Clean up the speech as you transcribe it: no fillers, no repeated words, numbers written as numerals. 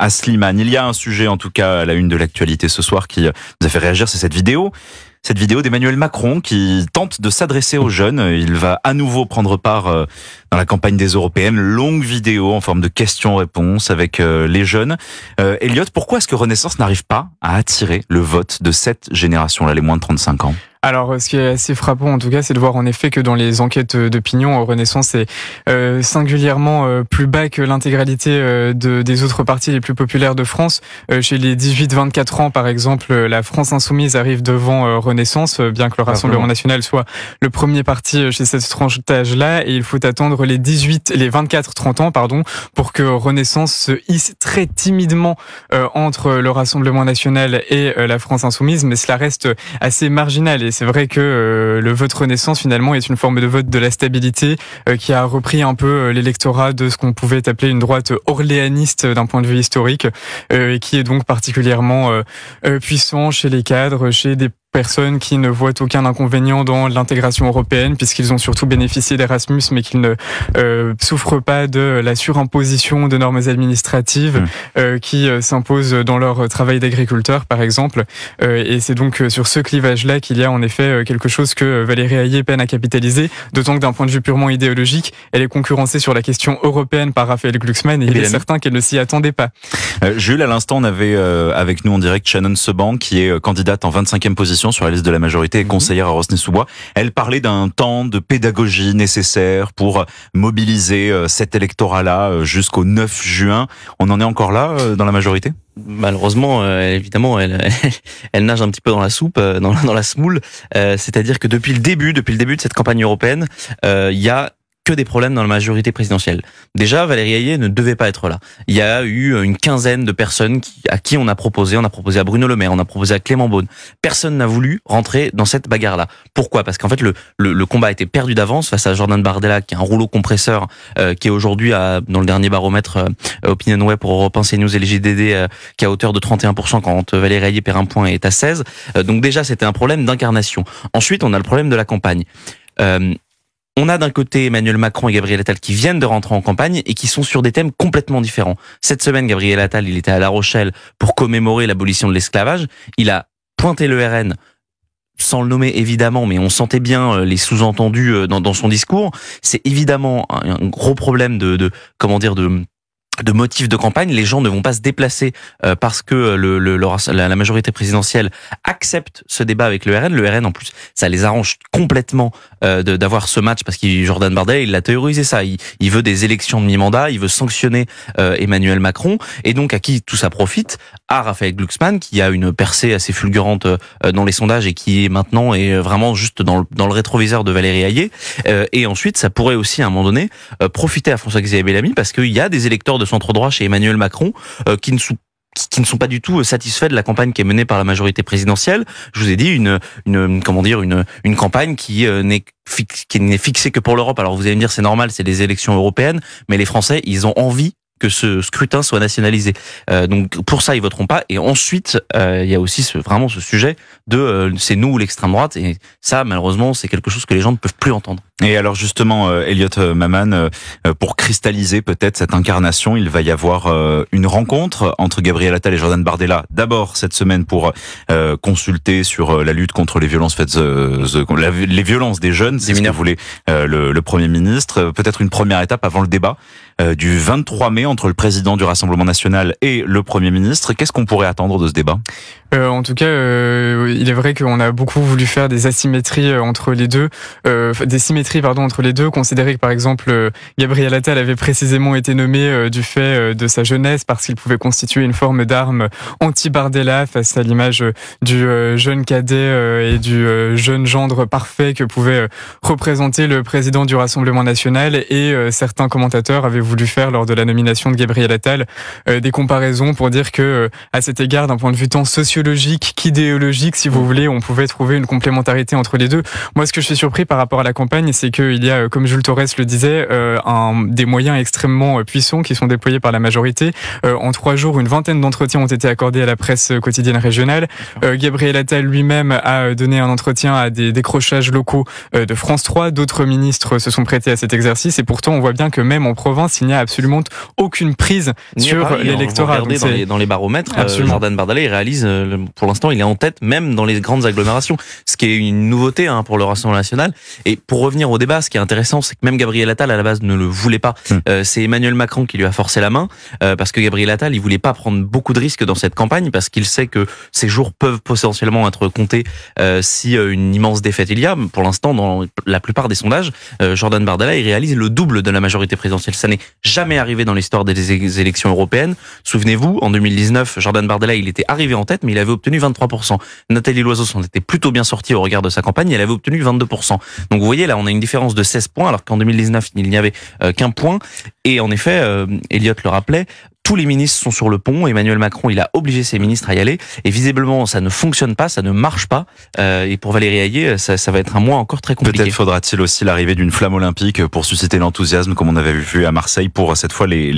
à Slimane. Il y a un sujet en tout cas à la une de l'actualité ce soir qui nous a fait réagir, c'est cette vidéo. Cette vidéo d'Emmanuel Macron qui tente de s'adresser aux jeunes. Il va à nouveau prendre part dans la campagne des européennes. Longue vidéo en forme de questions-réponses avec les jeunes. Elliot, pourquoi est-ce que Renaissance n'arrive pas à attirer le vote de cette génération-là, les moins de 35 ans ? Alors, ce qui est assez frappant, en tout cas, c'est de voir en effet que dans les enquêtes d'opinion, Renaissance est singulièrement plus bas que l'intégralité des autres partis les plus populaires de France. Chez les 18-24 ans, par exemple, la France Insoumise arrive devant Renaissance, bien que le Rassemblement National soit le premier parti chez cette tranche d'âge-là. Et il faut attendre les 24-30 ans, pour que Renaissance se hisse très timidement entre le Rassemblement National et la France Insoumise. Mais cela reste assez marginal. Et c'est vrai que le vote Renaissance, finalement, est une forme de vote de la stabilité qui a repris un peu l'électorat de ce qu'on pouvait appeler une droite orléaniste d'un point de vue historique et qui est donc particulièrement puissant chez les cadres, chez des personnes qui ne voient aucun inconvénient dans l'intégration européenne puisqu'ils ont surtout bénéficié d'Erasmus mais qu'ils ne souffrent pas de la surimposition de normes administratives qui s'imposent dans leur travail d'agriculteur par exemple et c'est donc sur ce clivage-là qu'il y a en effet quelque chose que Valérie Hayé peine à capitaliser, d'autant que d'un point de vue purement idéologique elle est concurrencée sur la question européenne par Raphaël Glucksmann et il est certain qu'elle ne s'y attendait pas. Jules, à l'instant on avait avec nous en direct Shannon Seban qui est candidate en 25e position sur la liste de la majorité et conseillère à Rosny-sous-Bois. Elle parlait d'un temps de pédagogie nécessaire pour mobiliser cet électorat-là jusqu'au 9 juin. On en est encore là dans la majorité ? Malheureusement, évidemment, elle nage un petit peu dans la soupe, dans la semoule. C'est-à-dire que depuis le début de cette campagne européenne, il y a que des problèmes dans la majorité présidentielle. Déjà, Valérie Hayé ne devait pas être là. Il y a eu une quinzaine de personnes à qui on a proposé à Bruno Le Maire, on a proposé à Clément Beaune. Personne n'a voulu rentrer dans cette bagarre-là. Pourquoi ? Parce qu'en fait, le combat a été perdu d'avance face à Jordan Bardella, qui est un rouleau compresseur, qui est aujourd'hui dans le dernier baromètre Opinionway pour Europe 1, CNews et les JDD, qui est à hauteur de 31% quand Valérie Hayé perd un point et est à 16. Donc déjà, c'était un problème d'incarnation. Ensuite, on a le problème de la campagne. On a d'un côté Emmanuel Macron et Gabriel Attal qui viennent de rentrer en campagne et qui sont sur des thèmes complètement différents. Cette semaine, Gabriel Attal, il était à La Rochelle pour commémorer l'abolition de l'esclavage. Il a pointé le RN, sans le nommer évidemment, mais on sentait bien les sous-entendus dans son discours. C'est évidemment un gros problème de motifs de campagne. Les gens ne vont pas se déplacer parce que la majorité présidentielle accepte ce débat avec le RN. Le RN, en plus, ça les arrange complètement d'avoir ce match parce que Jordan Bardella, il a théorisé ça. Il veut des élections de mi-mandat, il veut sanctionner Emmanuel Macron. Et donc, à qui tout ça profite ? À Raphaël Glucksmann, qui a une percée assez fulgurante dans les sondages et qui maintenant est vraiment juste dans le rétroviseur de Valérie Hayé. Et ensuite, ça pourrait aussi, à un moment donné, profiter à François-Xavier Bellamy parce qu'il y a des électeurs de centre-droit chez Emmanuel Macron qui ne sont pas du tout satisfaits de la campagne qui est menée par la majorité présidentielle. Je vous ai dit une campagne qui n'est fixée que pour l'Europe. Alors vous allez me dire c'est normal, c'est des élections européennes, mais les Français, ils ont envie que ce scrutin soit nationalisé. Donc pour ça, ils voteront pas. Et ensuite, il y a aussi vraiment ce sujet de c'est nous ou l'extrême droite. Et ça, malheureusement, c'est quelque chose que les gens ne peuvent plus entendre. Et alors justement, Elliot Maman, pour cristalliser peut-être cette incarnation, il va y avoir une rencontre entre Gabriel Attal et Jordan Bardella. D'abord cette semaine pour consulter sur la lutte contre les violences les violences des jeunes, c'est ce que voulait le Premier ministre. Peut-être une première étape avant le débat du 23 mai entre le président du Rassemblement National et le Premier ministre. Qu'est-ce qu'on pourrait attendre de ce débat ? En tout cas, il est vrai qu'on a beaucoup voulu faire des asymétries entre les deux, entre les deux, considérer que par exemple Gabriel Attal avait précisément été nommé du fait de sa jeunesse parce qu'il pouvait constituer une forme d'arme anti-Bardella face à l'image du jeune cadet et du jeune gendre parfait que pouvait représenter le président du Rassemblement National et certains commentateurs avaient voulu faire lors de la nomination de Gabriel Attal des comparaisons pour dire que à cet égard, d'un point de vue tant sociologique sociologique qu'idéologique, si vous voulez. On pouvait trouver une complémentarité entre les deux. Moi, ce que je suis surpris par rapport à la campagne, c'est qu'il y a, comme Jules Torres le disait, des moyens extrêmement puissants qui sont déployés par la majorité. En 3 jours, une vingtaine d'entretiens ont été accordés à la presse quotidienne régionale. Gabriel Attal lui-même a donné un entretien à des décrochages locaux de France 3. D'autres ministres se sont prêtés à cet exercice et pourtant on voit bien que même en province, il n'y a absolument aucune prise sur l'électorat. Dans les baromètres, Jordan Bardella, il réalise, pour l'instant, il est en tête même dans les grandes agglomérations, ce qui est une nouveauté pour le Rassemblement national. Et pour revenir au débat, ce qui est intéressant, c'est que même Gabriel Attal à la base ne le voulait pas. C'est Emmanuel Macron qui lui a forcé la main, parce que Gabriel Attal, il voulait pas prendre beaucoup de risques dans cette campagne, parce qu'il sait que ces jours peuvent potentiellement être comptés si une immense défaite il y a. Pour l'instant, dans la plupart des sondages, Jordan Bardella, il réalise le double de la majorité présidentielle. Ça n'est jamais arrivé dans l'histoire des élections européennes. Souvenez-vous, en 2019, Jordan Bardella, il était arrivé en tête, mais il avait obtenu 23%. Nathalie Loiseau s'en était plutôt bien sortie au regard de sa campagne, elle avait obtenu 22%. Donc vous voyez, là, on a une différence de 16 points, alors qu'en 2019, il n'y avait qu'un point. Et en effet, Elliot le rappelait, tous les ministres sont sur le pont. Emmanuel Macron, il a obligé ses ministres à y aller. Et visiblement, ça ne fonctionne pas, ça ne marche pas. Et pour Valérie Hayé, ça va être un mois encore très compliqué. Peut-être faudra-t-il aussi l'arrivée d'une flamme olympique pour susciter l'enthousiasme, comme on avait vu à Marseille pour cette fois les